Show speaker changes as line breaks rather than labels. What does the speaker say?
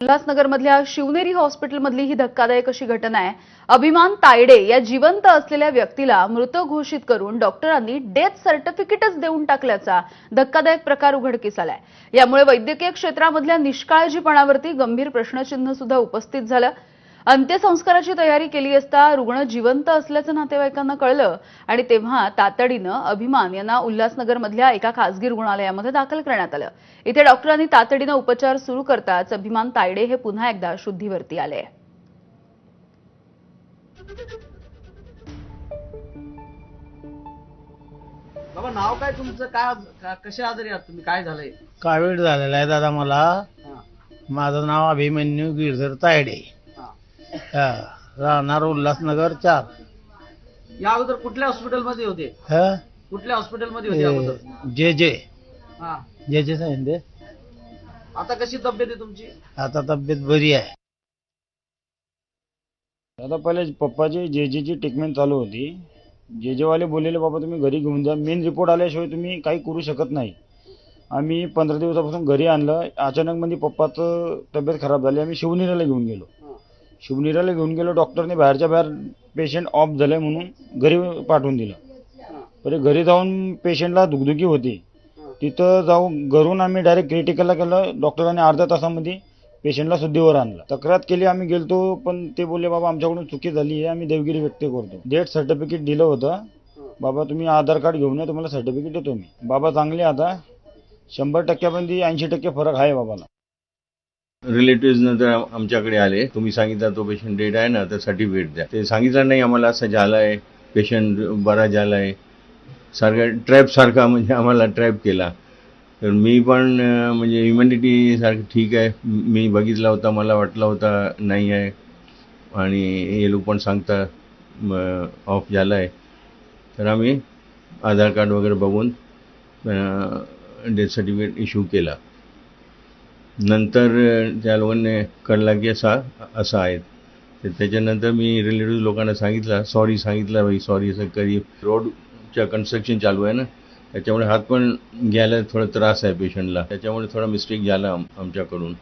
उल्हासनगरमधल्या शिवनेरी हॉस्पिटलमधली ही धक्कादायक अशी घटना आहे। अभिमान तायडे या जिवंत असलेल्या व्यक्तीला मृत घोषित करून डॉक्टरांनी डेथ सर्टिफिकेटच देऊन टाकल्याचा धक्कादायक प्रकार उघडकीस आलाय। यामुळे वैद्यकीय क्षेत्रामधल्या निष्काळजीपणावरती गंभीर प्रश्नचिन्ह सुद्धा उपस्थित झालं। अंत्यसंस्काराची तयारी केली असता रुग्ण जिवंत असल्याचं नातेवाईकांना कळलं आणि तेव्हा तातडीनं अभिमान यांना उल्हासनगरमधल्या एका खासगी रुग्णालयामध्ये दाखल करण्यात आलं। इथे डॉक्टरांनी तातडीनं उपचार सुरू करताच अभिमान तायडे हे पुन्हा एकदा शुद्धीवरती आले।
बाबा नाव काय तुमचं? काय कशा आजारी आहात तुम्ही? काय झालंय?
कावीळ झालेला आहे दादा मला।
हा,
माझं नाव अभिमन्यू गिरधर तायडे,
हा.
राहणार उल्हासनगर 4।
या अगोदर कुठल्या हॉस्पिटल मध्ये होते? कुठल्या हॉस्पिटल मध्ये होते अगोदर?
जे
हा.
सांगितले।
आता कशी तब्येत आहे तुमची?
आता तब्येत बरी आहे।
आता पहिले पप्पाची जेजेची ट्रीटमेंट चालू होती। जेजेवाले बोललेले बाबा तुम्ही घरी घेऊन जा, मेन रिपोर्ट आल्याशिवाय तुम्ही काही करू शकत नाही। आम्ही 15 दिवसापासून घरी आणलं। अचानक मध्ये पप्पाचं तब्येत खराब झाली, आम्ही शिवनेरीला घेऊन गेलो। शिवनेरीला घेऊन गेलो, डॉक्टरने बाहेरच्या बाहेर पेशंट ऑफ झाले म्हणून घरी पाठवून दिलं। पण घरी जाऊन पेशंटला दुखदुखी होती, तिथं जाऊन घरून आम्ही डायरेक्ट क्रिटिकलला गेलं। डॉक्टरांनी अर्ध्या तासामध्ये पेशंटला शुद्धीवर आणलं। तक्रार केली आम्ही गेलतो, पण ते बोलले बाबा आमच्याकडून चुकी झाली आहे, आम्ही देवगिरी व्यक्त करतो। डेथ सर्टिफिकेट दिलं होतं, बाबा तुम्ही आधार कार्ड घेऊन या, तुम्हाला सर्टिफिकेट देतो मी। बाबा चांगले आता 100%मध्ये 80% फरक आहे बाबाला।
रिलेटिव्ह नंतर आमच्याकडे आले, तुम्ही सांगितलं तो पेशंट डेड आहे ना, तर सर्टिफिकेट द्या। ते सांगितलं नाही आम्हाला असं झालंय, पेशंट बरा झालाय। सारखं ट्रॅप सारखा म्हणजे आम्हाला ट्रॅप केला। तर मी पण म्हणजे ह्युमॅनिटी सारखं ठीक आहे, मी बघितला होता, मला वाटलं होता नाही आहे, आणि हे लोक पण सांगतात ऑफ झाला आहे। तर आम्ही आधार कार्ड वगैरे बघून डेथ सर्टिफिकेट इश्यू केला। नंतर त्या लोकांनी कळला की असं आहे। तर त्याच्यानंतर मी रिलेटिव्ह लोकांना सांगितलं, सॉरी सांगितलं, भाई सॉरी, असं कधी रोडच्या कन्स्ट्रक्शन चालू आहे ना, त्याच्यामुळे हात पण घ्यायला थोडा त्रास आहे पेशंटला, त्याच्यामुळे थोडा मिस्टेक झाला आमच्याकडून।